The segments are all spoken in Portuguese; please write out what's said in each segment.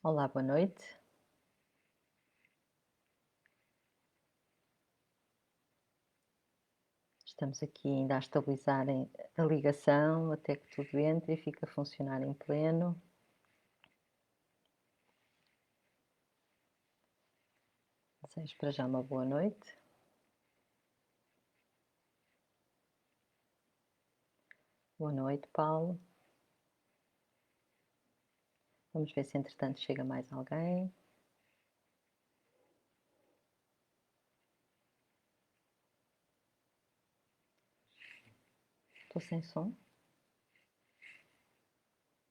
Olá, boa noite. Estamos aqui ainda a estabilizar a ligação até que tudo entre e fique a funcionar em pleno. Desejo para já uma boa noite. Boa noite, Paulo. Vamos ver se entretanto chega mais alguém. Estou sem som.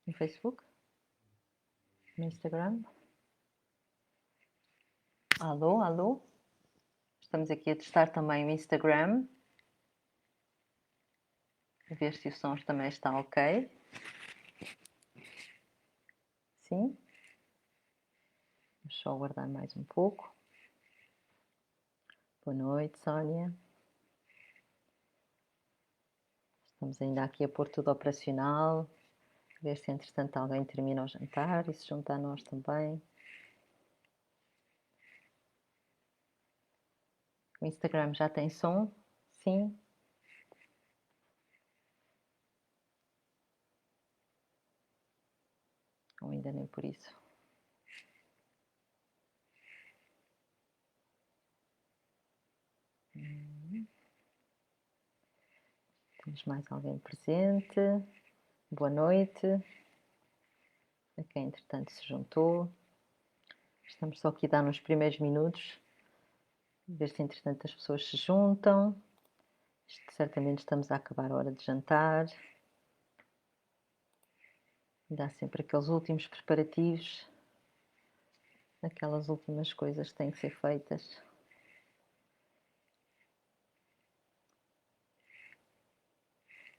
No Facebook? No Instagram? Alô, alô? Estamos aqui a testar também o Instagram. A ver se o som também está ok. Sim? Vamos só aguardar mais um pouco. Boa noite, Sónia. Estamos ainda aqui a pôr tudo operacional. Ver se entretanto alguém termina o jantar e se junta a nós também. O Instagram já tem som? Sim. Ou ainda nem por isso? Temos mais alguém presente? Boa noite. A quem entretanto se juntou. Estamos só aqui a dar nos primeiros minutos. Ver se entretanto as pessoas se juntam. Certamente estamos a acabar a hora de jantar. Dá sempre aqueles últimos preparativos. Aquelas últimas coisas que têm que ser feitas.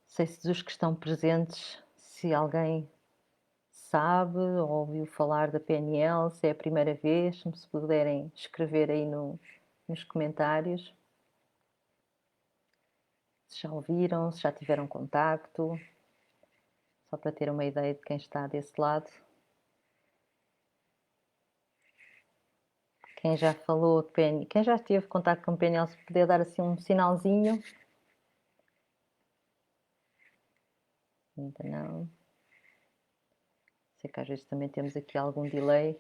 Sei se dos que estão presentes, se alguém sabe ou ouviu falar da PNL, se é a primeira vez, se puderem escrever aí nos comentários. Se já ouviram, se já tiveram contacto, só para ter uma ideia de quem está desse lado. Quem já falou de PNL, quem já teve contacto com PNL, se puder dar assim um sinalzinho. Ainda não. Sei que às vezes também temos aqui algum delay.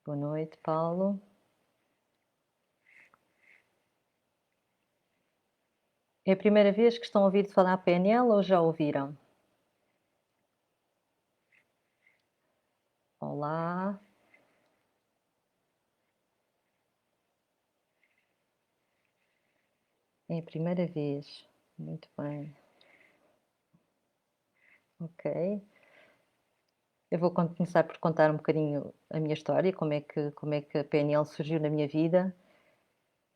Boa noite, Paulo. É a primeira vez que estão a ouvir falar PNL ou já ouviram? Olá. É a primeira vez. Muito bem. Ok. Eu vou começar por contar um bocadinho a minha história, como é que a PNL surgiu na minha vida.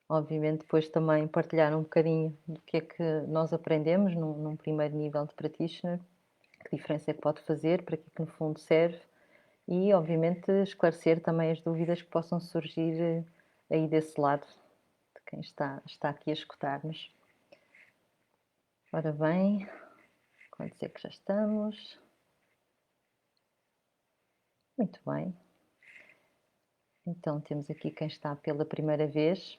Obviamente depois também partilhar um bocadinho do que é que nós aprendemos num primeiro nível de practitioner, que diferença é que pode fazer, para que no fundo serve, e obviamente esclarecer também as dúvidas que possam surgir aí desse lado, de quem está aqui a escutar-nos. Ora bem, quantos é que já estamos? Muito bem. Então temos aqui quem está pela primeira vez.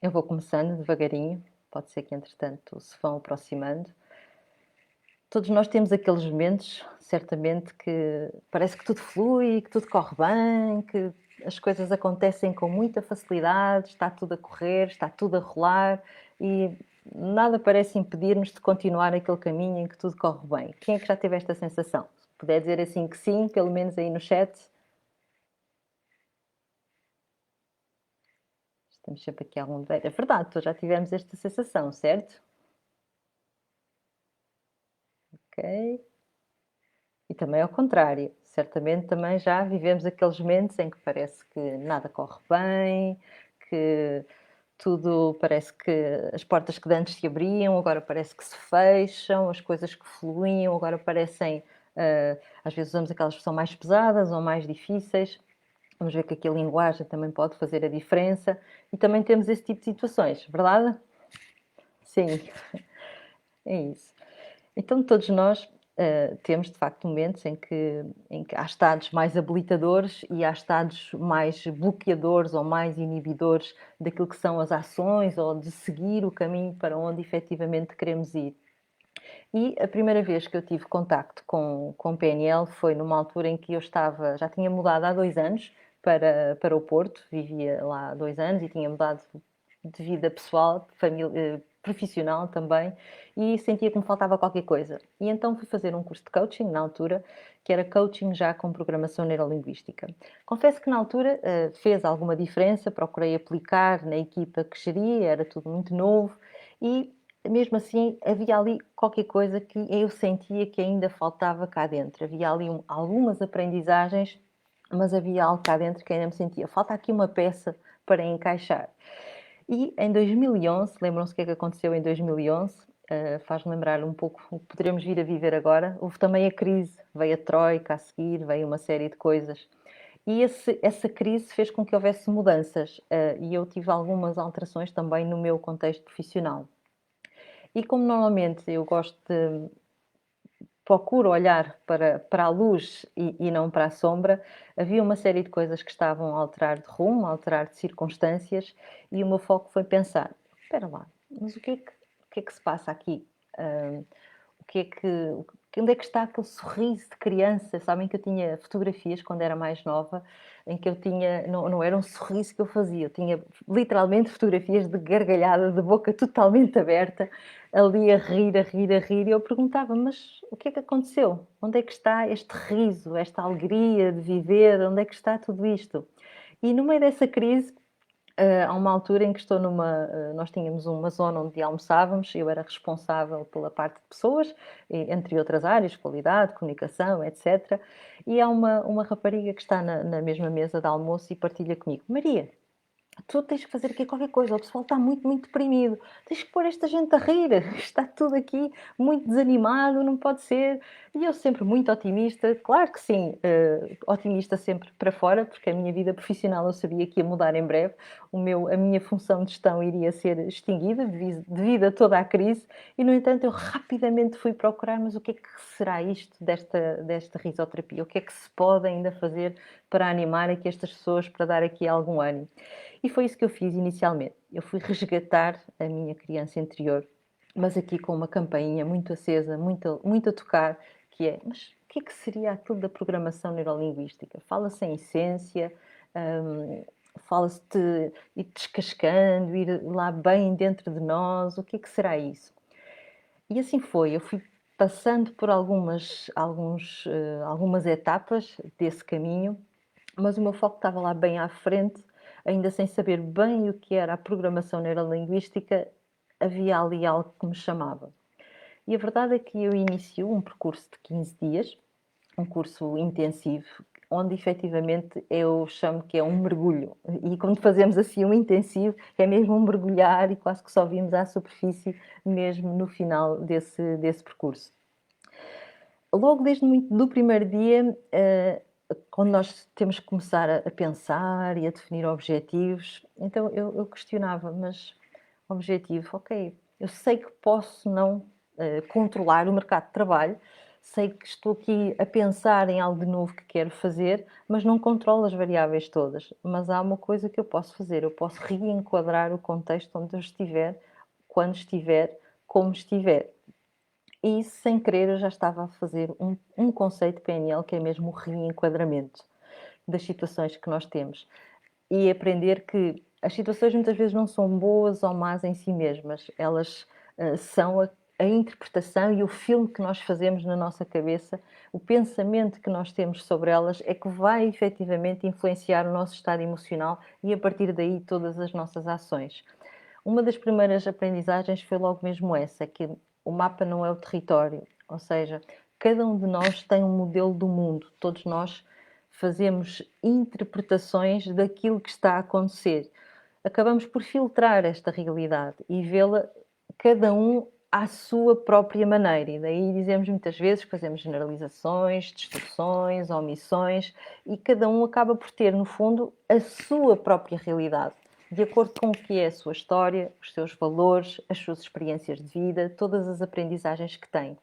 Eu vou começando devagarinho, pode ser que entretanto se vão aproximando. Todos nós temos aqueles momentos, certamente, que parece que tudo flui, que tudo corre bem, que as coisas acontecem com muita facilidade, está tudo a correr, está tudo a rolar e nada parece impedir-nos de continuar aquele caminho em que tudo corre bem. Quem é que já teve esta sensação? Se puder dizer assim que sim, pelo menos aí no chat. Estamos sempre aqui a algum... É verdade, todos já tivemos esta sensação, certo? Ok. E também ao contrário, certamente também já vivemos aqueles momentos em que parece que nada corre bem, que tudo parece que as portas que antes se abriam, agora parece que se fecham, as coisas que fluíam, agora parecem, às vezes usamos aquelas que são mais pesadas ou mais difíceis. Vamos ver que aqui a linguagem também pode fazer a diferença e também temos esse tipo de situações, verdade? Sim, é isso. Então todos nós temos de facto momentos em que há estados mais habilitadores e há estados mais bloqueadores ou mais inibidores daquilo que são as ações ou de seguir o caminho para onde efetivamente queremos ir. E a primeira vez que eu tive contacto com PNL foi numa altura em que eu estava, já tinha mudado há 2 anos para o Porto, vivia lá há 2 anos e tinha mudado de vida pessoal, profissional também, e sentia que me faltava qualquer coisa. E então fui fazer um curso de coaching na altura, que era coaching já com programação neurolinguística. Confesso que na altura fez alguma diferença, procurei aplicar na equipa que geria, era tudo muito novo e mesmo assim havia ali qualquer coisa que eu sentia que ainda faltava cá dentro. Havia ali algumas aprendizagens, mas havia algo cá dentro que ainda me sentia. Falta aqui uma peça para encaixar. E em 2011, lembram-se o que é que aconteceu em 2011? Faz-me lembrar um pouco o que poderemos vir a viver agora. Houve também a crise, veio a Troika a seguir, veio uma série de coisas. E essa crise fez com que houvesse mudanças e eu tive algumas alterações também no meu contexto profissional. E como normalmente eu gosto de procuro olhar para a luz e não para a sombra, havia uma série de coisas que estavam a alterar de rumo, a alterar de circunstâncias, e o meu foco foi pensar: espera lá, mas o que é que se passa aqui? Hã, o que é onde é que está aquele sorriso de criança? Sabem que eu tinha fotografias quando era mais nova, em que eu tinha, não era um sorriso que eu fazia, eu tinha literalmente fotografias de gargalhada, de boca totalmente aberta, ali a rir, a rir, a rir, e eu perguntava: mas o que é que aconteceu? Onde é que está este riso, esta alegria de viver? Onde é que está tudo isto? E no meio dessa crise, há uma altura em que estou nós tínhamos uma zona onde almoçávamos, eu era responsável pela parte de pessoas, entre outras áreas, qualidade, comunicação, etc. E há uma rapariga que está na mesma mesa de almoço e partilha comigo: Maria, tu tens que fazer aqui qualquer coisa, o pessoal está muito, muito deprimido, tens que pôr esta gente a rir, está tudo aqui muito desanimado, não pode ser. E eu sempre muito otimista, claro que sim, otimista sempre para fora, porque a minha vida profissional eu sabia que ia mudar em breve, a minha função de gestão iria ser extinguida devido a toda a crise, e no entanto eu rapidamente fui procurar, mas o que é que será isto desta risoterapia? O que é que se pode ainda fazer para animar aqui estas pessoas, para dar aqui algum ânimo? E foi isso que eu fiz inicialmente. Eu fui resgatar a minha criança interior, mas aqui com uma campainha muito acesa, muito, muito a tocar, que é, mas o que é que seria aquilo da programação neurolinguística? Fala-se em essência, fala-se de ir descascando, ir lá bem dentro de nós, o que é que será isso? E assim foi, eu fui passando por algumas etapas desse caminho, mas o meu foco estava lá bem à frente, ainda sem saber bem o que era a programação neurolinguística, havia ali algo que me chamava. E a verdade é que eu inicio um percurso de 15 dias, um curso intensivo, onde efetivamente eu chamo que é um mergulho. E quando fazemos assim um intensivo, é mesmo um mergulhar e quase que só vimos à superfície mesmo no final desse percurso. Logo desde muito do primeiro dia, quando nós temos que começar a pensar e a definir objetivos, então eu questionava, mas objetivo, ok, eu sei que posso não controlar o mercado de trabalho, sei que estou aqui a pensar em algo de novo que quero fazer, mas não controlo as variáveis todas. Mas há uma coisa que eu posso fazer, eu posso reenquadrar o contexto onde eu estiver, quando estiver, como estiver. E sem querer eu já estava a fazer um conceito PNL que é mesmo o reenquadramento das situações que nós temos. E aprender que as situações muitas vezes não são boas ou más em si mesmas, elas são a interpretação e o filme que nós fazemos na nossa cabeça, o pensamento que nós temos sobre elas é que vai efetivamente influenciar o nosso estado emocional e a partir daí todas as nossas ações. Uma das primeiras aprendizagens foi logo mesmo essa, que o mapa não é o território, ou seja, cada um de nós tem um modelo do mundo, todos nós fazemos interpretações daquilo que está a acontecer. Acabamos por filtrar esta realidade e vê-la cada um à sua própria maneira. E daí dizemos muitas vezes que fazemos generalizações, distorções, omissões e cada um acaba por ter, no fundo, a sua própria realidade de acordo com o que é a sua história, os seus valores, as suas experiências de vida, todas as aprendizagens que tem.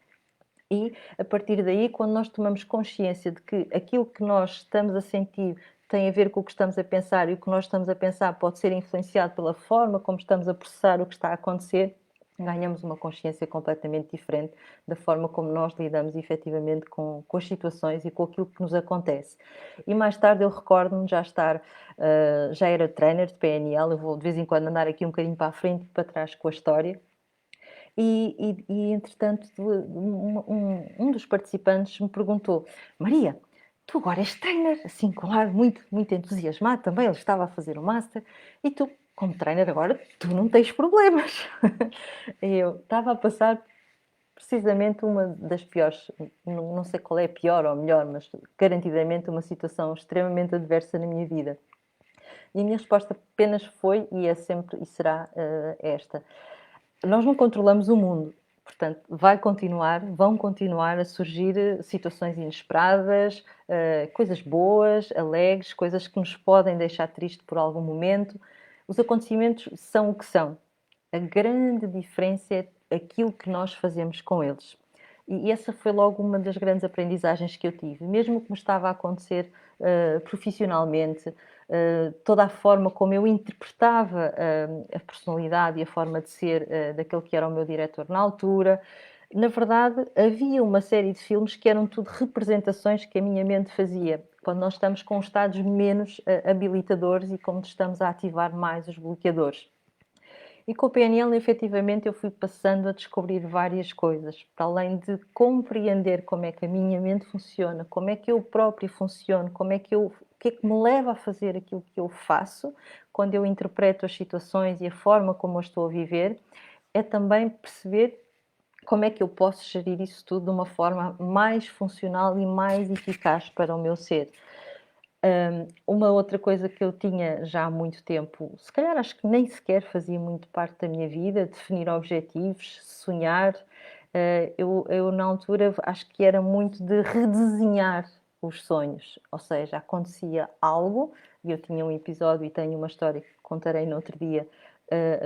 E, a partir daí, quando nós tomamos consciência de que aquilo que nós estamos a sentir tem a ver com o que estamos a pensar, e o que nós estamos a pensar pode ser influenciado pela forma como estamos a processar o que está a acontecer, ganhamos uma consciência completamente diferente da forma como nós lidamos efetivamente com as situações e com aquilo que nos acontece. E mais tarde eu recordo-me já era trainer de PNL, eu vou de vez em quando andar aqui um bocadinho para a frente e para trás com a história, entretanto, um dos participantes me perguntou: Maria, tu agora és trainer, assim, com ar muito, muito entusiasmado também. Ele estava a fazer o Master, e tu, como trainer, agora tu não tens problemas. E eu estava a passar precisamente uma das piores, não sei qual é a pior ou a melhor, mas garantidamente uma situação extremamente adversa na minha vida. E a minha resposta apenas foi, e é sempre e será esta: nós não controlamos o mundo, portanto, vão continuar a surgir situações inesperadas, coisas boas, alegres, coisas que nos podem deixar triste por algum momento. Os acontecimentos são o que são. A grande diferença é aquilo que nós fazemos com eles. E essa foi logo uma das grandes aprendizagens que eu tive. Mesmo que me estava a acontecer profissionalmente, toda a forma como eu interpretava a personalidade e a forma de ser daquele que era o meu diretor na altura, na verdade, havia uma série de filmes que eram tudo representações que a minha mente fazia, quando nós estamos com estados menos habilitadores e quando estamos a ativar mais os bloqueadores. E com o PNL, efetivamente, eu fui passando a descobrir várias coisas, para além de compreender como é que a minha mente funciona, como é que eu próprio funciono, o que é que me leva a fazer aquilo que eu faço, quando eu interpreto as situações e a forma como eu estou a viver, é também perceber como é que eu posso gerir isso tudo de uma forma mais funcional e mais eficaz para o meu ser. Uma outra coisa que eu tinha já há muito tempo, se calhar acho que nem sequer fazia muito parte da minha vida, definir objetivos, sonhar. Eu na altura acho que era muito de redesenhar os sonhos, ou seja, acontecia algo, e eu tinha um episódio e tenho uma história que contarei no outro dia,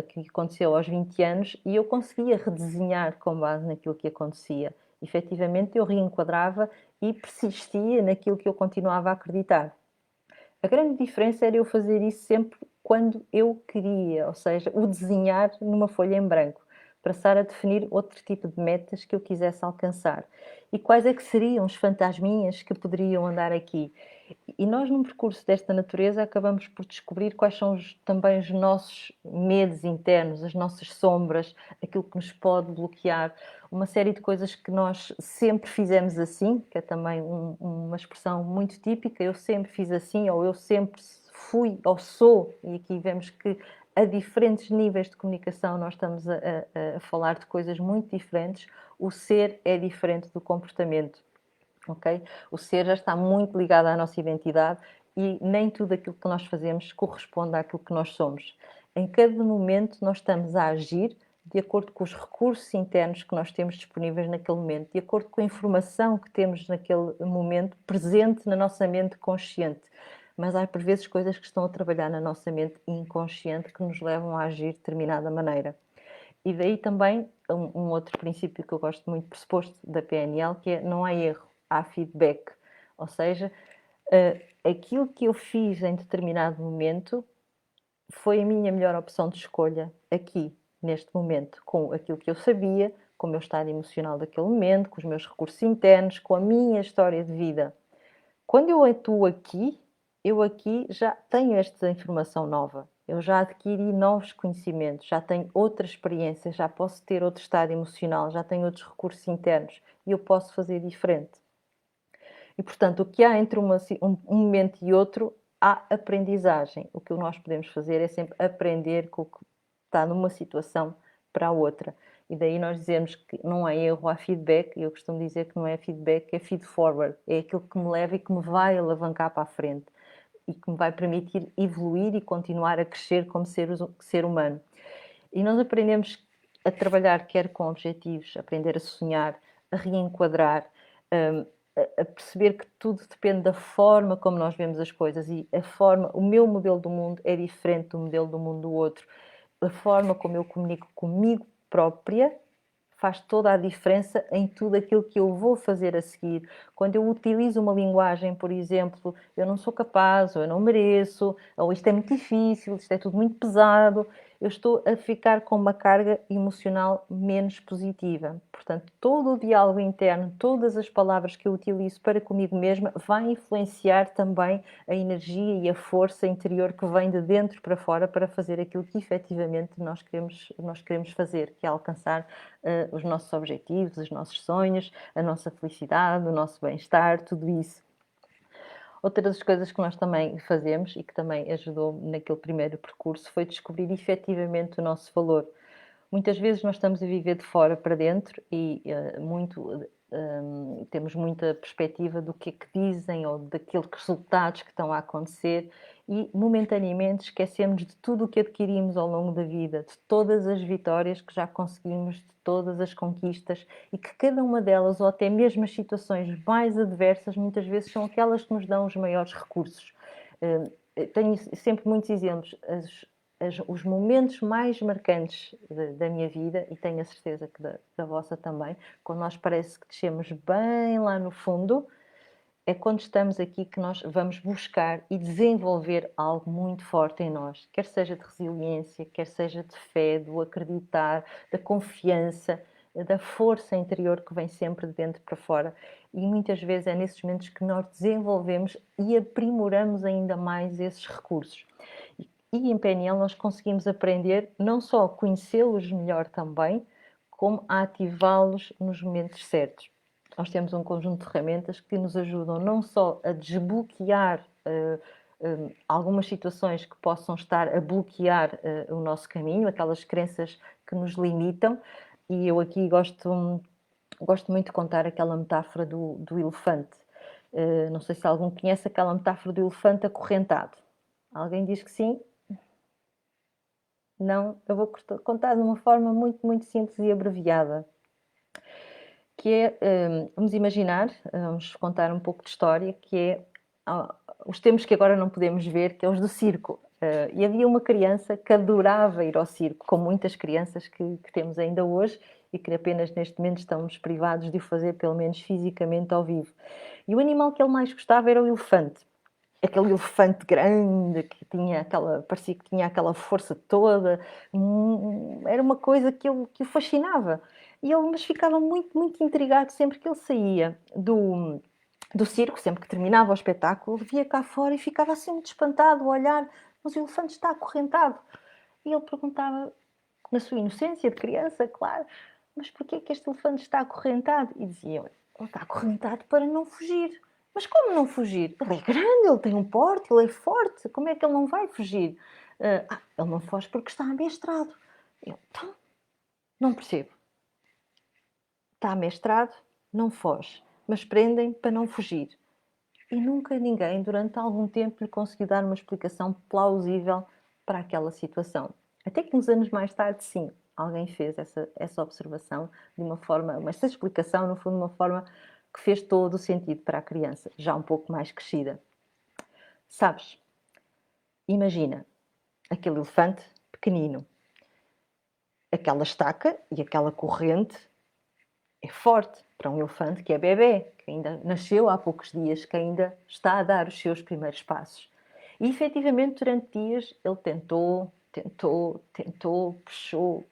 que aconteceu aos 20 anos, e eu conseguia redesenhar com base naquilo que acontecia. Efetivamente eu reenquadrava e persistia naquilo que eu continuava a acreditar. A grande diferença era eu fazer isso sempre quando eu queria, ou seja, o desenhar numa folha em branco, passar a definir outro tipo de metas que eu quisesse alcançar. E quais é que seriam os fantasminhas que poderiam andar aqui? E nós, num percurso desta natureza, acabamos por descobrir quais são também os nossos medos internos, as nossas sombras, aquilo que nos pode bloquear, uma série de coisas que nós sempre fizemos assim, que é também uma expressão muito típica: eu sempre fiz assim, ou eu sempre fui ou sou, e aqui vemos que a diferentes níveis de comunicação nós estamos a falar de coisas muito diferentes. O ser é diferente do comportamento. Ok? O ser já está muito ligado à nossa identidade e nem tudo aquilo que nós fazemos corresponde àquilo que nós somos. Em cada momento nós estamos a agir de acordo com os recursos internos que nós temos disponíveis naquele momento, de acordo com a informação que temos naquele momento presente na nossa mente consciente. Mas há por vezes coisas que estão a trabalhar na nossa mente inconsciente que nos levam a agir de determinada maneira. E daí também um outro princípio que eu gosto muito, pressuposto da PNL, que é: não há erro, há feedback. Ou seja, aquilo que eu fiz em determinado momento foi a minha melhor opção de escolha aqui, neste momento, com aquilo que eu sabia, com o meu estado emocional daquele momento, com os meus recursos internos, com a minha história de vida. Quando eu atuo aqui, eu aqui já tenho esta informação nova, eu já adquiri novos conhecimentos, já tenho outra experiência, já posso ter outro estado emocional, já tenho outros recursos internos e eu posso fazer diferente. E, portanto, o que há entre um momento e outro, há aprendizagem. O que nós podemos fazer é sempre aprender com o que está numa situação para a outra. E daí nós dizemos que não há erro, há feedback. E eu costumo dizer que não é feedback, é feed forward. É aquilo que me leva e que me vai alavancar para a frente e que me vai permitir evoluir e continuar a crescer como ser humano. E nós aprendemos a trabalhar quer com objetivos, aprender a sonhar, a reenquadrar, hum, a perceber que tudo depende da forma como nós vemos as coisas, e o meu modelo do mundo é diferente do modelo do mundo do outro. A forma como eu comunico comigo própria faz toda a diferença em tudo aquilo que eu vou fazer a seguir. Quando eu utilizo uma linguagem, por exemplo, eu não sou capaz, ou eu não mereço, ou isto é muito difícil, isto é tudo muito pesado, eu estou a ficar com uma carga emocional menos positiva. Portanto, todo o diálogo interno, todas as palavras que eu utilizo para comigo mesma, vai influenciar também a energia e a força interior que vem de dentro para fora para fazer aquilo que efetivamente nós queremos fazer, que é alcançar os nossos objetivos, os nossos sonhos, a nossa felicidade, o nosso bem-estar, tudo isso. Outra das coisas que nós também fazemos e que também ajudou naquele primeiro percurso foi descobrir efetivamente o nosso valor. Muitas vezes nós estamos a viver de fora para dentro e temos muita perspectiva do que é que dizem ou daqueles resultados que estão a acontecer e momentaneamente esquecemos de tudo o que adquirimos ao longo da vida, de todas as vitórias que já conseguimos, de todas as conquistas e que cada uma delas, ou até mesmo as situações mais adversas, muitas vezes são aquelas que nos dão os maiores recursos. Tenho sempre muitos exemplos. Os momentos mais marcantes da minha vida, e tenho a certeza que da vossa também, quando nós parece que descemos bem lá no fundo, é quando estamos aqui que nós vamos buscar e desenvolver algo muito forte em nós, quer seja de resiliência, quer seja de fé, do acreditar, da confiança, da força interior que vem sempre de dentro para fora. E muitas vezes é nesses momentos que nós desenvolvemos e aprimoramos ainda mais esses recursos. E em PNL nós conseguimos aprender não só a conhecê-los melhor também, como a ativá-los nos momentos certos. Nós temos um conjunto de ferramentas que nos ajudam não só a desbloquear algumas situações que possam estar a bloquear o nosso caminho, aquelas crenças que nos limitam, e eu aqui gosto muito de contar aquela metáfora do elefante. Não sei se algum conhece aquela metáfora do elefante acorrentado. Alguém diz que sim? Não, eu vou contar de uma forma muito, muito simples e abreviada, que é, vamos imaginar, vamos contar um pouco de história, que é os tempos que agora não podemos ver, que é os do circo. E havia uma criança que adorava ir ao circo, como muitas crianças que temos ainda hoje e que apenas neste momento estamos privados de o fazer, pelo menos fisicamente, ao vivo. E o animal que ele mais gostava era o elefante. Aquele elefante grande que parecia que tinha aquela força toda, era uma coisa que o fascinava. Mas ficava muito, muito intrigado sempre que ele saía do circo, sempre que terminava o espetáculo, ele via cá fora e ficava assim muito espantado a olhar, mas o elefante está acorrentado. E ele perguntava, na sua inocência de criança, claro, mas porquê que este elefante está acorrentado? E dizia, ele está acorrentado para não fugir. Mas como não fugir? Ele é grande, ele tem um porte, ele é forte, como é que ele não vai fugir? Ele não foge porque está amestrado. Eu, então, não percebo. Está amestrado, não foge, mas prendem para não fugir. E nunca ninguém, durante algum tempo, lhe conseguiu dar uma explicação plausível para aquela situação. Até que uns anos mais tarde, sim, alguém fez essa observação de uma forma, mas essa explicação, no fundo, de uma forma que fez todo o sentido para a criança, já um pouco mais crescida. Sabes, imagina aquele elefante pequenino, aquela estaca e aquela corrente é forte para um elefante que é bebê, que ainda nasceu há poucos dias, que ainda está a dar os seus primeiros passos. E efetivamente, durante dias, ele tentou, puxou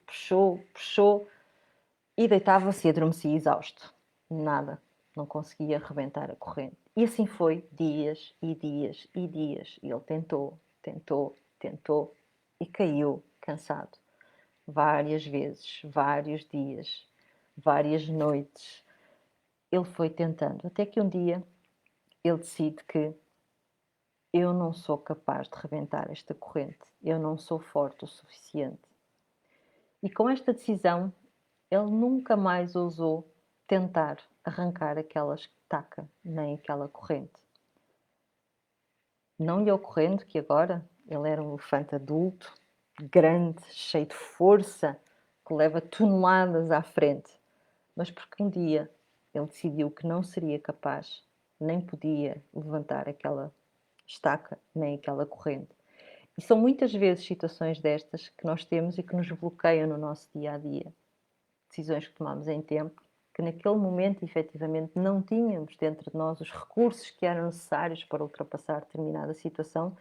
e deitava-se e adormecia exausto. Nada, não conseguia arrebentar a corrente. E assim foi dias e dias e dias. E ele tentou e caiu cansado. Várias vezes, vários dias, várias noites. Ele foi tentando, até que um dia ele decide que eu não sou capaz de rebentar esta corrente, eu não sou forte o suficiente. E com esta decisão, ele nunca mais ousou tentar arrancar aquela estaca, nem aquela corrente. Não lhe ocorrendo que agora ele era um elefante adulto, grande, cheio de força, que leva toneladas à frente, mas porque um dia ele decidiu que não seria capaz, nem podia levantar aquela estaca, nem aquela corrente. E são muitas vezes situações destas que nós temos e que nos bloqueiam no nosso dia a dia. decisões que tomamos em tempo, que naquele momento efetivamente não tínhamos dentro de nós os recursos que eram necessários para ultrapassar determinada situação,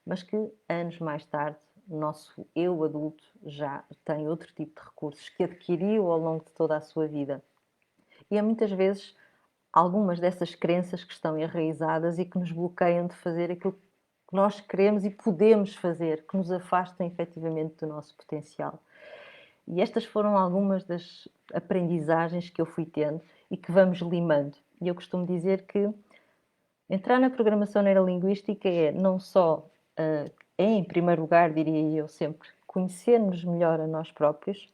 mas que anos mais tarde o nosso eu adulto já tem outro tipo de recursos que adquiriu ao longo de toda a sua vida. E é muitas vezes algumas dessas crenças que estão enraizadas e que nos bloqueiam de fazer aquilo que nós queremos e podemos fazer, que nos afastam efetivamente do nosso potencial. E estas foram algumas das aprendizagens que eu fui tendo e que vamos limando. E eu costumo dizer que entrar na programação neurolinguística é não só, em primeiro lugar, diria eu sempre, conhecer-nos melhor a nós próprios,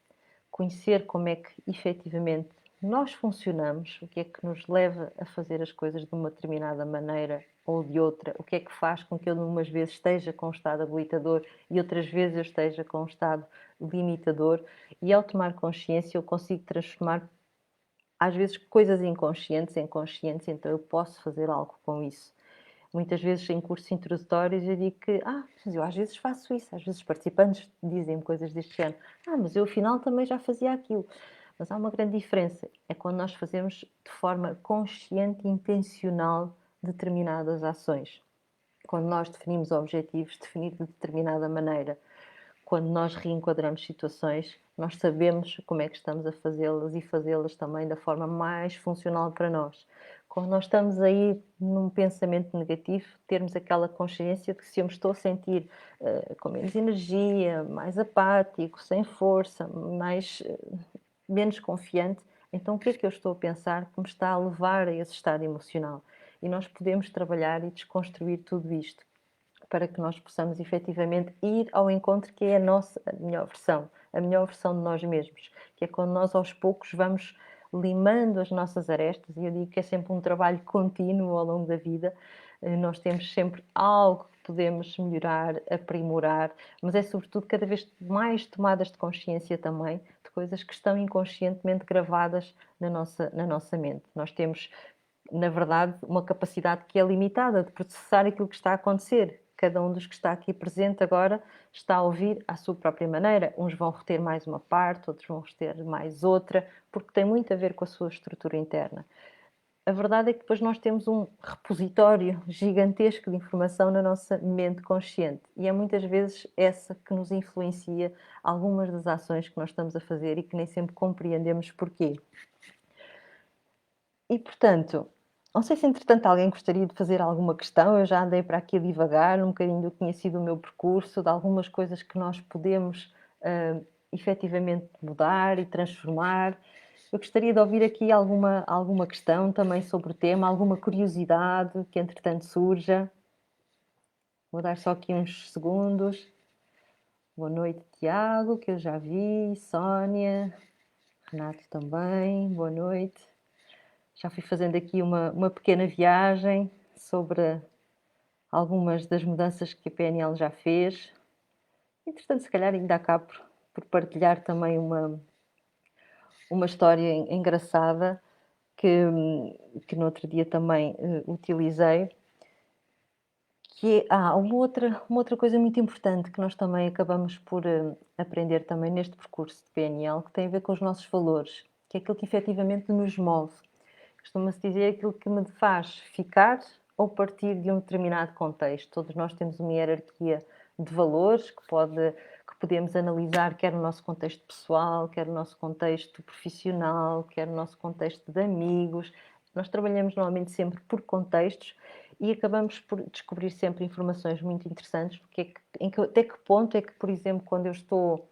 conhecer como é que efetivamente nós funcionamos, o que é que nos leva a fazer as coisas de uma determinada maneira ou de outra, o que é que faz com que eu umas vezes esteja com um estado habilitador e outras vezes eu esteja com um estado limitador, e ao tomar consciência eu consigo transformar às vezes coisas inconscientes em conscientes, então eu posso fazer algo com isso. Muitas vezes em cursos introdutórios eu digo que, mas eu às vezes faço isso, às vezes os participantes dizem-me coisas deste género, mas eu afinal também já fazia aquilo. Mas há uma grande diferença, é quando nós fazemos de forma consciente e intencional determinadas ações. Quando nós definimos objetivos, definir de determinada maneira. Quando nós reenquadramos situações, nós sabemos como é que estamos a fazê-las e fazê-las também da forma mais funcional para nós. Quando nós estamos aí num pensamento negativo, termos aquela consciência de que se eu me estou a sentir com menos energia, mais apático, sem força, menos confiante, então o que é que eu estou a pensar que me está a levar a esse estado emocional? E nós podemos trabalhar e desconstruir tudo isto para que nós possamos efetivamente ir ao encontro que é a nossa a melhor versão de nós mesmos, que é quando nós aos poucos vamos limando as nossas arestas, e eu digo que é sempre um trabalho contínuo ao longo da vida, nós temos sempre algo que podemos melhorar, aprimorar, mas é sobretudo cada vez mais tomadas de consciência também de coisas que estão inconscientemente gravadas na nossa mente. Nós temos, na verdade, uma capacidade que é limitada de processar aquilo que está a acontecer. Cada um dos que está aqui presente agora está a ouvir à sua própria maneira. Uns vão reter mais uma parte, outros vão reter mais outra, porque tem muito a ver com a sua estrutura interna. A verdade é que depois nós temos um repositório gigantesco de informação na nossa mente consciente, e é muitas vezes essa que nos influencia algumas das ações que nós estamos a fazer e que nem sempre compreendemos porquê. E portanto, não sei se entretanto alguém gostaria de fazer alguma questão, eu já andei para aqui a divagar um bocadinho do que tinha sido o meu percurso, de algumas coisas que nós podemos efetivamente mudar e transformar. Eu gostaria de ouvir aqui alguma questão também sobre o tema, alguma curiosidade que entretanto surja. Vou dar só aqui uns segundos. Boa noite, Tiago, que eu já vi, Sónia, Renato também, boa noite. Já fui fazendo aqui uma pequena viagem sobre algumas das mudanças que a PNL já fez. Entretanto, se calhar ainda acabo por partilhar também uma história engraçada que no outro dia também utilizei, que é uma outra coisa muito importante que nós também acabamos por aprender também neste percurso de PNL, que tem a ver com os nossos valores, que é aquilo que efetivamente nos move. Costuma-se dizer aquilo que me faz ficar ou partir de um determinado contexto. Todos nós temos uma hierarquia de valores que podemos analisar, quer no nosso contexto pessoal, quer no nosso contexto profissional, quer no nosso contexto de amigos. Nós trabalhamos normalmente sempre por contextos e acabamos por descobrir sempre informações muito interessantes, porque até que ponto é que, por exemplo, quando eu estou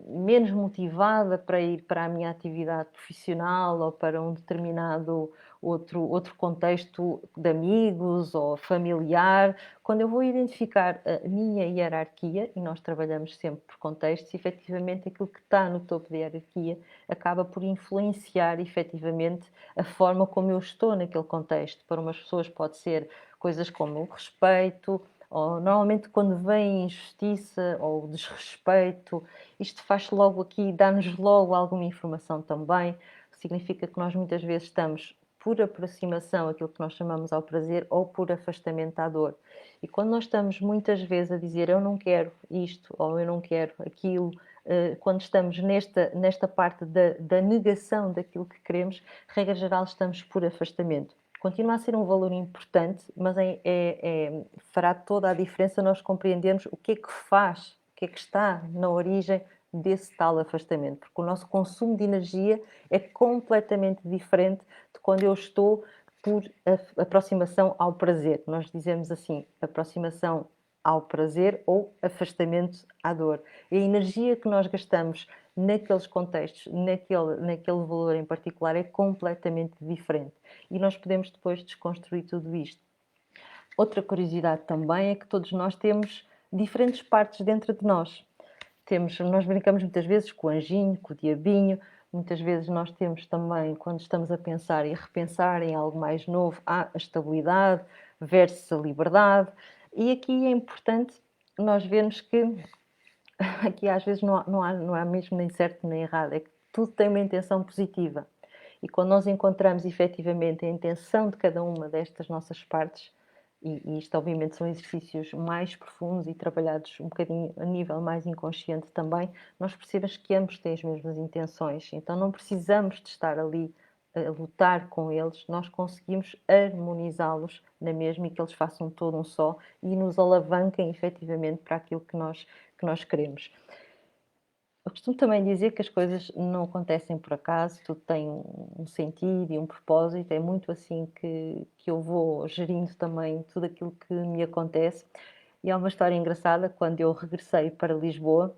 menos motivada para ir para a minha atividade profissional ou para um determinado outro contexto de amigos ou familiar, quando eu vou identificar a minha hierarquia, e nós trabalhamos sempre por contextos, efetivamente aquilo que está no topo da hierarquia acaba por influenciar efetivamente a forma como eu estou naquele contexto. Para umas pessoas pode ser coisas como o respeito, ou normalmente quando vem injustiça ou desrespeito, isto faz logo aqui, dá-nos logo alguma informação também, significa que nós muitas vezes estamos por aproximação, aquilo que nós chamamos ao prazer, ou por afastamento à dor. E quando nós estamos muitas vezes a dizer eu não quero isto ou eu não quero aquilo, quando estamos nesta parte da negação daquilo que queremos, regra geral, estamos por afastamento. Continua a ser um valor importante, mas fará toda a diferença nós compreendermos o que é que faz, o que é que está na origem desse tal afastamento, porque o nosso consumo de energia é completamente diferente de quando eu estou por aproximação ao prazer. Nós dizemos assim, aproximação ao prazer ou afastamento à dor. A energia que nós gastamos naqueles contextos, naquele valor em particular, é completamente diferente. E nós podemos depois desconstruir tudo isto. Outra curiosidade também é que todos nós temos diferentes partes dentro de nós. Nós brincamos muitas vezes com o anjinho, com o diabinho, muitas vezes nós temos também, quando estamos a pensar e a repensar em algo mais novo, há a estabilidade versus a liberdade. E aqui é importante nós vermos que aqui às vezes não há mesmo nem certo nem errado, é que tudo tem uma intenção positiva. E quando nós encontramos efetivamente a intenção de cada uma destas nossas partes, e isto obviamente são exercícios mais profundos e trabalhados um bocadinho a nível mais inconsciente também, nós percebemos que ambos têm as mesmas intenções, então não precisamos de estar ali a lutar com eles, nós conseguimos harmonizá-los na mesma e que eles façam todo um só e nos alavanquem efetivamente para aquilo que nós queremos. Eu costumo também dizer que as coisas não acontecem por acaso, tudo tem um sentido e um propósito, é muito assim que eu vou gerindo também tudo aquilo que me acontece. E há uma história engraçada, quando eu regressei para Lisboa,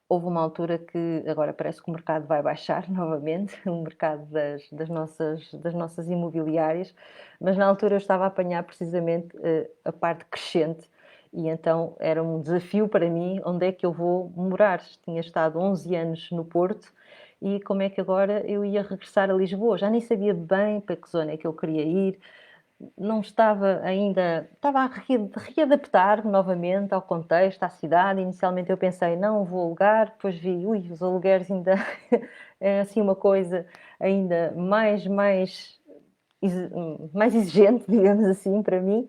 houve uma altura que agora parece que o mercado vai baixar novamente, o mercado das nossas imobiliárias, mas na altura eu estava a apanhar precisamente a parte crescente e então era um desafio para mim onde é que eu vou morar. Tinha estado 11 anos no Porto e como é que agora eu ia regressar a Lisboa? Já nem sabia bem para que zona é que eu queria ir, não estava ainda, estava a readaptar novamente ao contexto, à cidade. Inicialmente eu pensei, não vou alugar, depois vi, os alugueres ainda é assim uma coisa ainda mais exigente, digamos assim, para mim.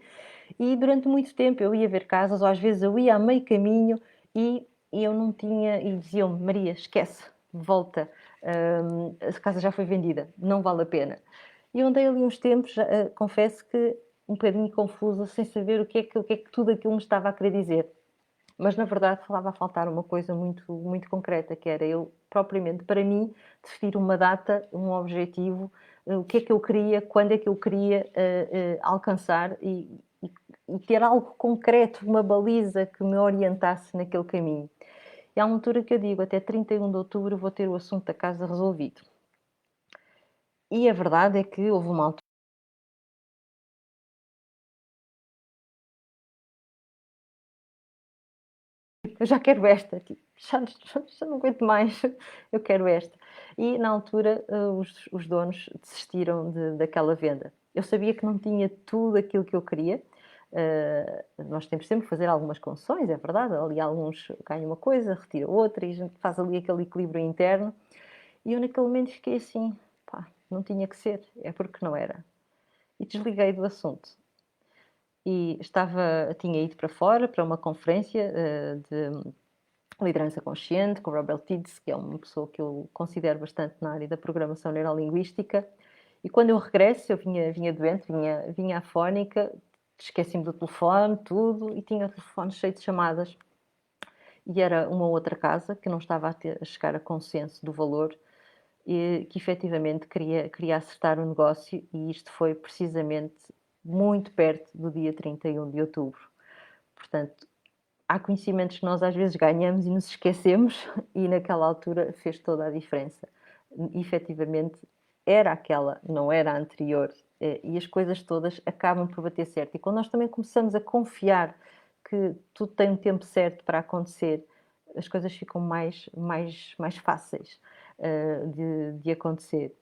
E durante muito tempo eu ia ver casas, ou às vezes eu ia a meio caminho e eu não tinha, e diziam-me, Maria, esquece, volta, a casa já foi vendida, não vale a pena. E eu andei ali uns tempos, confesso que um bocadinho confusa, sem saber o que é que tudo aquilo me estava a querer dizer. Mas na verdade falava a faltar uma coisa muito, muito concreta, que era eu propriamente, para mim, definir uma data, um objetivo, o que é que eu queria, quando é que eu queria alcançar e ter algo concreto, uma baliza que me orientasse naquele caminho. E há uma altura que eu digo, até 31 de outubro vou ter o assunto da casa resolvido. E a verdade é que houve uma altura. Eu já quero esta, tipo, já não aguento mais, eu quero esta. E na altura os donos desistiram daquela venda. Eu sabia que não tinha tudo aquilo que eu queria. Nós temos sempre que fazer algumas concessões, é verdade. Ali alguns ganham uma coisa, retira outra e a gente faz ali aquele equilíbrio interno. E eu naquele momento fiquei assim, pá, não tinha que ser, é porque não era. E desliguei do assunto. E tinha ido para fora, para uma conferência de liderança consciente, com o Robert Tiddes, que é uma pessoa que eu considero bastante na área da programação neurolinguística. E quando eu regresso, eu vinha doente, vinha afónica, esqueci-me do telefone, tudo, e tinha o telefone cheio de chamadas. E era uma outra casa que não estava a chegar a consenso do valor, e que efetivamente queria acertar o negócio, e isto foi precisamente muito perto do dia 31 de outubro. Portanto, há conhecimentos que nós às vezes ganhamos e nos esquecemos, e naquela altura fez toda a diferença. Efetivamente era aquela, não era a anterior, e as coisas todas acabam por bater certo. E quando nós também começamos a confiar que tudo tem um tempo certo para acontecer, as coisas ficam mais fáceis de acontecer.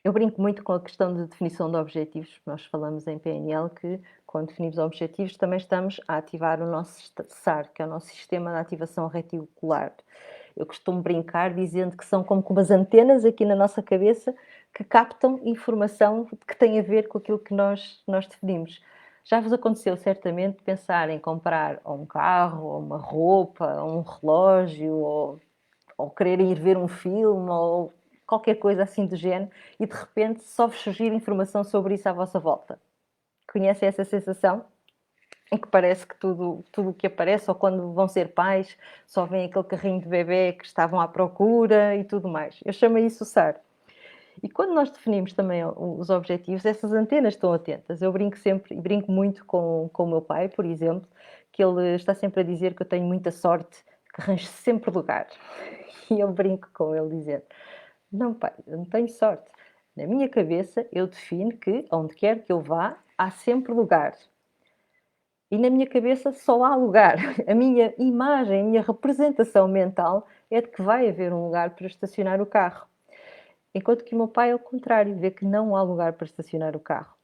Eu brinco muito com a questão de definição de objetivos. Nós falamos em PNL que, quando definimos objetivos, também estamos a ativar o nosso SAR, que é o nosso sistema de ativação reticular. Eu costumo brincar dizendo que são como umas antenas aqui na nossa cabeça que captam informação que tem a ver com aquilo que nós definimos. Já vos aconteceu certamente pensar em comprar ou um carro, ou uma roupa, ou um relógio, ou querer ir ver um filme, ou qualquer coisa assim do género, e de repente só vos surgir informação sobre isso à vossa volta. Conhecem essa sensação? Em que parece que tudo o que aparece, ou quando vão ser pais, só vem aquele carrinho de bebê que estavam à procura e tudo mais. Eu chamo isso o SAR. E quando nós definimos também os objetivos, essas antenas estão atentas. Eu brinco sempre, e brinco muito com o meu pai, por exemplo, que ele está sempre a dizer que eu tenho muita sorte, que arranjo sempre lugar. E eu brinco com ele dizendo, não pai, eu não tenho sorte. Na minha cabeça eu defino que, onde quer que eu vá, há sempre lugar. E na minha cabeça só há lugar. A minha imagem, a minha representação mental é de que vai haver um lugar para estacionar o carro. Enquanto que o meu pai é o contrário, vê que não há lugar para estacionar o carro.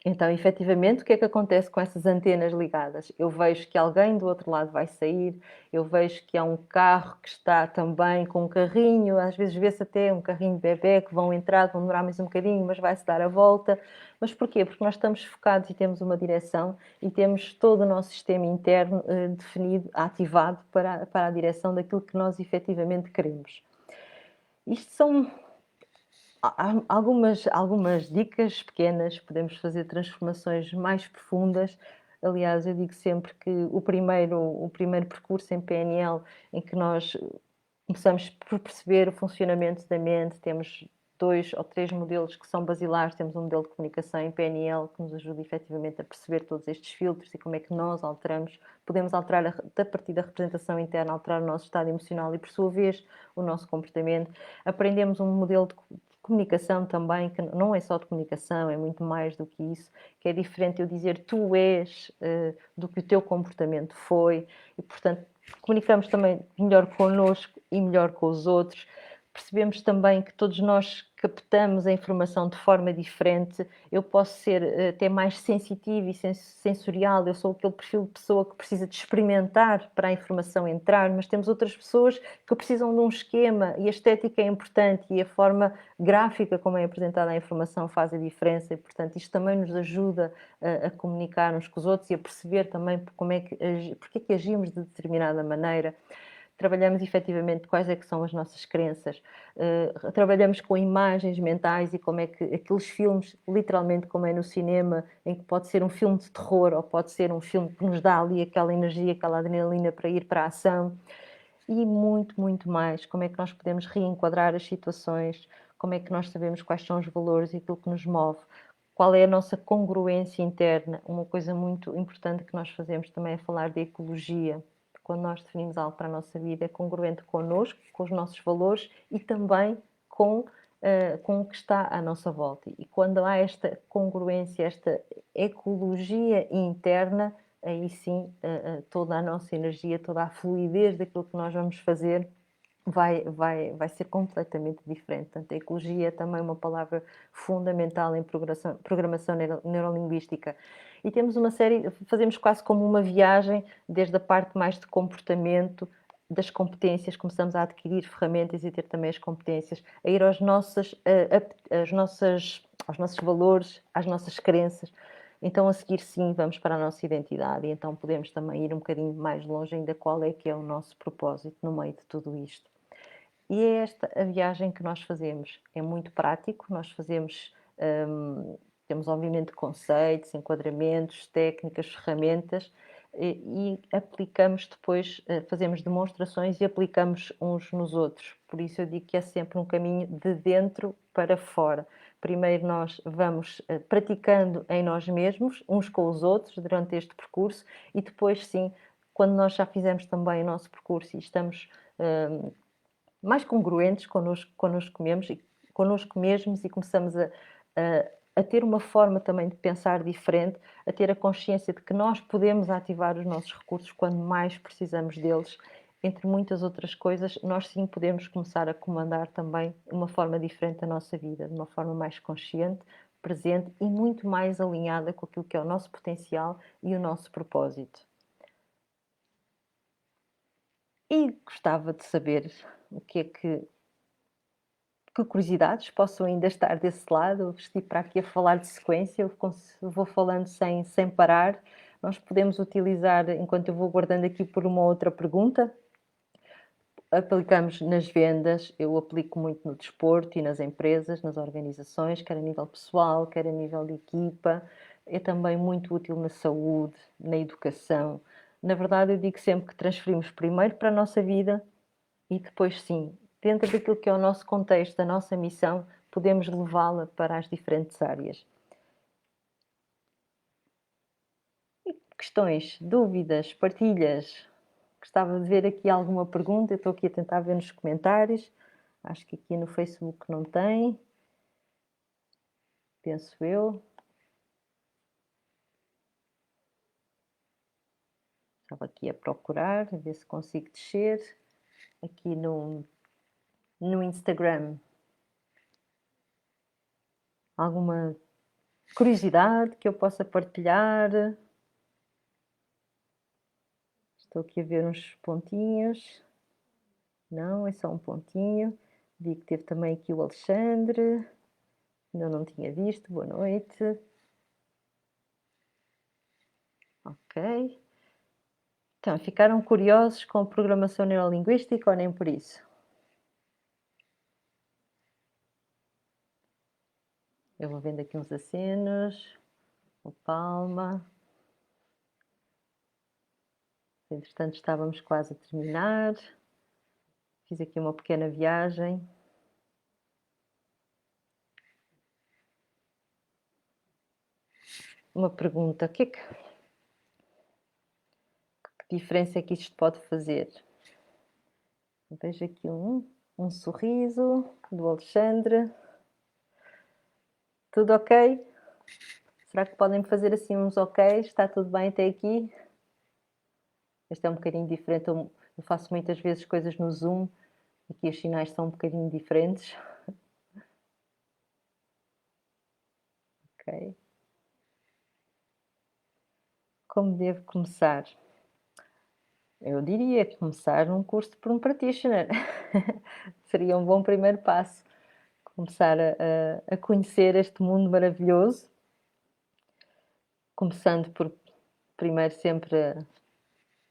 Então, efetivamente, o que é que acontece com essas antenas ligadas? Eu vejo que alguém do outro lado vai sair, eu vejo que há um carro que está também com um carrinho, às vezes vê-se até um carrinho de bebê que vão entrar, vão demorar mais um bocadinho, mas vai-se dar a volta. Mas porquê? Porque nós estamos focados e temos uma direção e temos todo o nosso sistema interno definido, ativado para a direção daquilo que nós efetivamente queremos. Isto são há algumas dicas pequenas, podemos fazer transformações mais profundas. Aliás, eu digo sempre que o primeiro percurso em PNL, em que nós começamos por perceber o funcionamento da mente, temos 2 ou 3 modelos que são basilares. Temos um modelo de comunicação em PNL que nos ajuda efetivamente a perceber todos estes filtros e como é que nós alteramos. Podemos alterar, a partir da representação interna, alterar o nosso estado emocional e, por sua vez, o nosso comportamento. Aprendemos um modelo de comunicação também, que não é só de comunicação, é muito mais do que isso, que é diferente eu dizer tu és do que o teu comportamento foi, e portanto comunicamos também melhor connosco e melhor com os outros. Percebemos também que todos nós captamos a informação de forma diferente. Eu posso ser até mais sensitivo e sensorial, eu sou aquele perfil de pessoa que precisa de experimentar para a informação entrar, mas temos outras pessoas que precisam de um esquema, e a estética é importante, e a forma gráfica como é apresentada a informação faz a diferença, e portanto isto também nos ajuda a comunicar uns com os outros e a perceber também porque é que agimos de determinada maneira. Trabalhamos efetivamente quais é que são as nossas crenças, trabalhamos com imagens mentais e como é que aqueles filmes, literalmente como é no cinema, em que pode ser um filme de terror ou pode ser um filme que nos dá ali aquela energia, aquela adrenalina para ir para a ação, e muito, muito mais. Como é que nós podemos reenquadrar as situações, como é que nós sabemos quais são os valores e aquilo que nos move, qual é a nossa congruência interna. Uma coisa muito importante que nós fazemos também é falar de ecologia. Quando nós definimos algo para a nossa vida, é congruente connosco, com os nossos valores e também com o que está à nossa volta. E quando há esta congruência, esta ecologia interna, aí sim toda a nossa energia, toda a fluidez daquilo que nós vamos fazer vai ser completamente diferente. Portanto, a ecologia é também uma palavra fundamental em programação neurolinguística. E temos uma série, fazemos quase como uma viagem, desde a parte mais de comportamento, das competências, começamos a adquirir ferramentas e ter também as competências, a ir aos nossos valores, às nossas crenças. Então, a seguir, sim, vamos para a nossa identidade, e então podemos também ir um bocadinho mais longe ainda qual é que é o nosso propósito no meio de tudo isto. E é esta a viagem que nós fazemos. É muito prático, nós fazemos, temos obviamente conceitos, enquadramentos, técnicas, ferramentas, e aplicamos depois, fazemos demonstrações e aplicamos uns nos outros. Por isso eu digo que é sempre um caminho de dentro para fora. Primeiro nós vamos praticando em nós mesmos, uns com os outros, durante este percurso, e depois sim, quando nós já fizemos também o nosso percurso e estamos mais congruentes connosco mesmos, e começamos a ter uma forma também de pensar diferente, a ter a consciência de que nós podemos ativar os nossos recursos quando mais precisamos deles. Entre muitas outras coisas, nós sim podemos começar a comandar também uma forma diferente da nossa vida, de uma forma mais consciente, presente e muito mais alinhada com aquilo que é o nosso potencial e o nosso propósito. E gostava de saber o que é que que curiosidades possam ainda estar desse lado. Eu estive para aqui a falar de sequência, eu vou falando sem parar. Nós podemos utilizar, enquanto eu vou guardando aqui por uma outra pergunta, aplicamos nas vendas, eu aplico muito no desporto e nas empresas, nas organizações, quer a nível pessoal, quer a nível de equipa. É também muito útil na saúde, na educação. Na verdade, eu digo sempre que transferimos primeiro para a nossa vida e depois, sim, dentro daquilo que é o nosso contexto, a nossa missão, podemos levá-la para as diferentes áreas. E questões, dúvidas, partilhas? Gostava de ver aqui alguma pergunta. Eu estou aqui a tentar ver nos comentários. Acho que aqui no Facebook não tem. Penso eu. Estava aqui a procurar, a ver se consigo descer. Aqui no Instagram. Alguma curiosidade que eu possa partilhar? Estou aqui a ver uns pontinhos. Não, é só um pontinho. Vi que teve também aqui o Alexandre. Ainda não tinha visto. Boa noite. Ok. Então, ficaram curiosos com a programação neurolinguística ou nem por isso? Eu vou vendo aqui uns acenos. O Palma. Entretanto, estávamos quase a terminar. Fiz aqui uma pequena viagem. Uma pergunta: que diferença é que isto pode fazer? Vejo aqui um sorriso do Alexandre. Tudo ok? Será que podem fazer assim uns ok? Está tudo bem até aqui? Este é um bocadinho diferente. Eu faço muitas vezes coisas no Zoom. Aqui os sinais são um bocadinho diferentes. Ok. Como devo começar? Eu diria começar um curso por um practitioner. Seria um bom primeiro passo. Começar a conhecer este mundo maravilhoso. Começando por, primeiro, sempre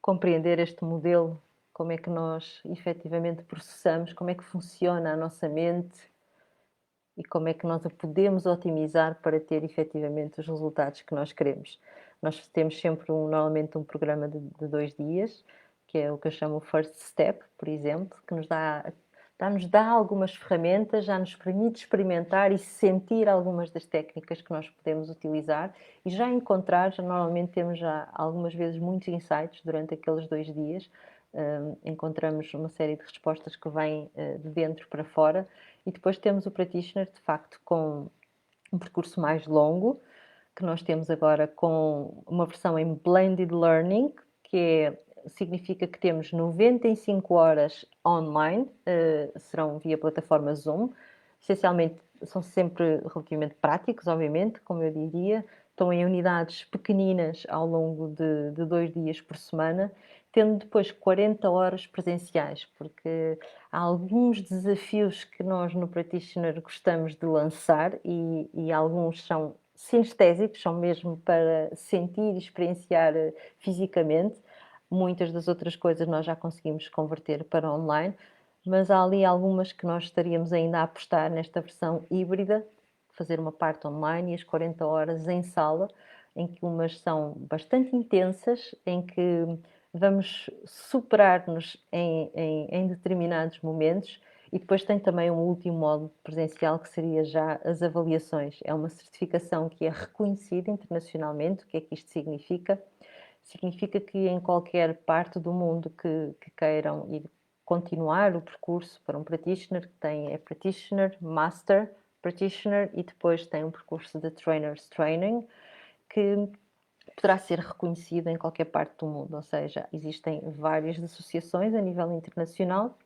compreender este modelo, como é que nós efetivamente processamos, como é que funciona a nossa mente e como é que nós a podemos otimizar para ter efetivamente os resultados que nós queremos. Nós temos sempre normalmente um programa de 2 dias, que é o que eu chamo o First Step, por exemplo, que nos dá algumas ferramentas, já nos permite experimentar e sentir algumas das técnicas que nós podemos utilizar e já encontrar, normalmente temos já algumas vezes muitos insights durante aqueles 2 dias. Encontramos uma série de respostas que vêm de dentro para fora e depois temos o practitioner, de facto, com um percurso mais longo, que nós temos agora com uma versão em blended learning, significa que temos 95 horas online, serão via plataforma Zoom. Essencialmente, são sempre relativamente práticos, obviamente, como eu diria. Estão em unidades pequeninas ao longo de 2 dias por semana, tendo depois 40 horas presenciais, porque há alguns desafios que nós no Practitioner gostamos de lançar e alguns são sinestésicos, são mesmo para sentir e experienciar fisicamente. Muitas das outras coisas nós já conseguimos converter para online, mas há ali algumas que nós estaríamos ainda a apostar nesta versão híbrida, fazer uma parte online e as 40 horas em sala, em que umas são bastante intensas, em que vamos superar-nos em determinados momentos. E depois tem também um último modo presencial, que seria já as avaliações. É uma certificação que é reconhecida internacionalmente. O que é que isto significa? Significa que em qualquer parte do mundo que queiram ir continuar o percurso para um practitioner, que tem practitioner, master, practitioner e depois tem um percurso de trainer's training, que poderá ser reconhecido em qualquer parte do mundo, ou seja, existem várias associações a nível internacional,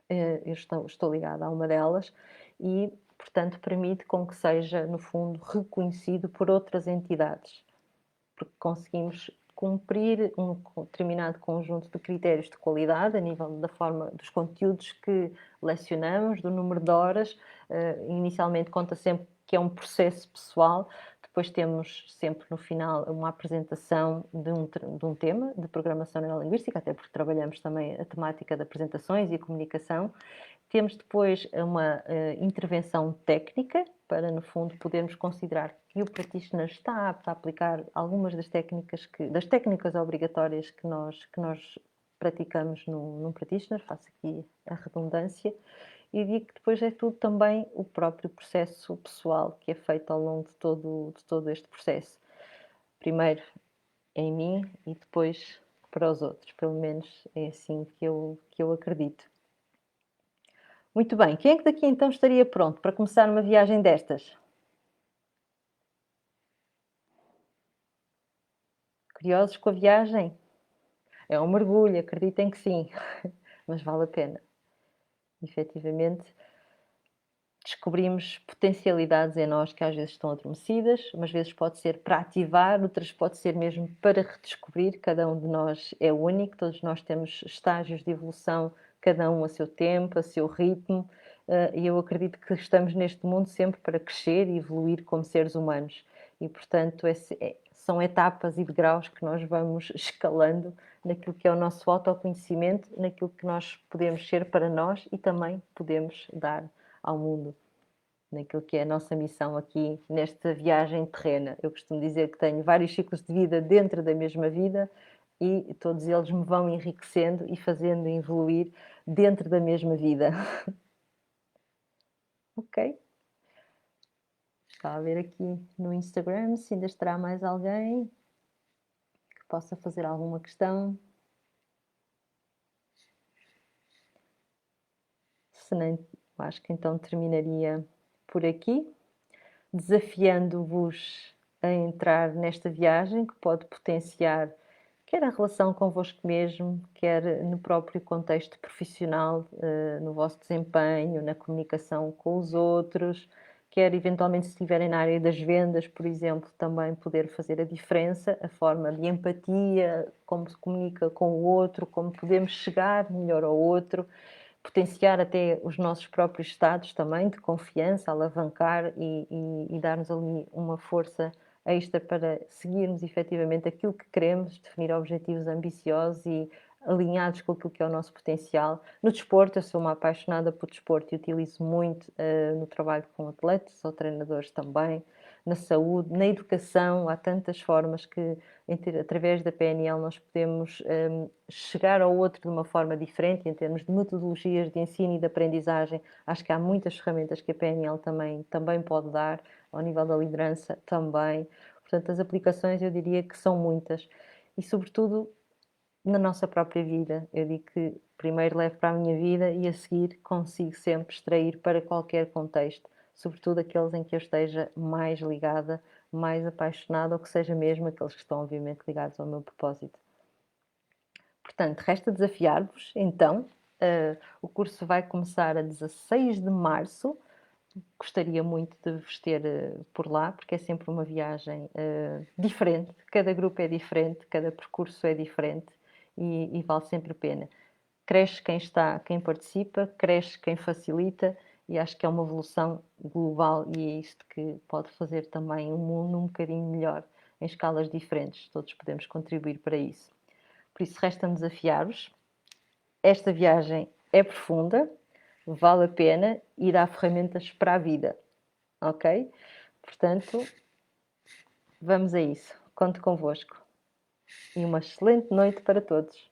eu estou ligada a uma delas e, portanto, permite com que seja, no fundo, reconhecido por outras entidades, porque conseguimos cumprir um determinado conjunto de critérios de qualidade, a nível da forma dos conteúdos que lecionamos, do número de horas. Inicialmente conta sempre que é um processo pessoal, depois temos sempre no final uma apresentação de um tema de programação neurolinguística, até porque trabalhamos também a temática de apresentações e a comunicação. Temos depois uma intervenção técnica, para, no fundo, podermos considerar que o practitioner está apto a aplicar algumas das técnicas obrigatórias que nós praticamos num practitioner, faço aqui a redundância, e digo que depois é tudo também o próprio processo pessoal que é feito ao longo de todo este processo. Primeiro em mim e depois para os outros, pelo menos é assim que eu acredito. Muito bem, quem é que daqui então estaria pronto para começar uma viagem destas? Curiosos com a viagem? É um mergulho, acreditem que sim, mas vale a pena. Efetivamente, descobrimos potencialidades em nós que às vezes estão adormecidas, umas vezes pode ser para ativar, outras pode ser mesmo para redescobrir. Cada um de nós é único, todos nós temos estágios de evolução, cada um a seu tempo, a seu ritmo, e eu acredito que estamos neste mundo sempre para crescer e evoluir como seres humanos. E, portanto, são etapas e degraus que nós vamos escalando naquilo que é o nosso autoconhecimento, naquilo que nós podemos ser para nós e também podemos dar ao mundo, naquilo que é a nossa missão aqui nesta viagem terrena. Eu costumo dizer que tenho vários ciclos de vida dentro da mesma vida e todos eles me vão enriquecendo e fazendo evoluir dentro da mesma vida. Ok? Está a ver aqui no Instagram se ainda estará mais alguém que possa fazer alguma questão. Se não, acho que então terminaria por aqui, desafiando-vos a entrar nesta viagem que pode potenciar quer a relação convosco mesmo, quer no próprio contexto profissional, no vosso desempenho, na comunicação com os outros, quer eventualmente se estiverem na área das vendas, por exemplo, também poder fazer a diferença, a forma de empatia, como se comunica com o outro, como podemos chegar melhor ao outro, potenciar até os nossos próprios estados também de confiança, alavancar e dar-nos ali uma força extra para seguirmos efetivamente aquilo que queremos, definir objetivos ambiciosos e alinhados com aquilo que é o nosso potencial. No desporto, eu sou uma apaixonada por desporto e utilizo muito no trabalho com atletas ou treinadores também, na saúde, na educação, há tantas formas que através da PNL nós podemos chegar ao outro de uma forma diferente, em termos de metodologias de ensino e de aprendizagem. Acho que há muitas ferramentas que a PNL também pode dar, ao nível da liderança também. Portanto, as aplicações eu diria que são muitas e, sobretudo, na nossa própria vida. Eu digo que primeiro levo para a minha vida e a seguir consigo sempre extrair para qualquer contexto, sobretudo aqueles em que eu esteja mais ligada, mais apaixonada, ou que seja mesmo aqueles que estão obviamente ligados ao meu propósito. Portanto, resta desafiar-vos, então, o curso vai começar a 16 de março, gostaria muito de vos ter por lá, porque é sempre uma viagem diferente, cada grupo é diferente, cada percurso é diferente e vale sempre a pena. Cresce quem participa, cresce quem facilita e acho que é uma evolução global e é isto que pode fazer também o mundo um bocadinho melhor em escalas diferentes, todos podemos contribuir para isso. Por isso resta-me desafiar-vos. Esta viagem é profunda, vale a pena e dá ferramentas para a vida, ok? Portanto, vamos a isso. Conto convosco. E uma excelente noite para todos.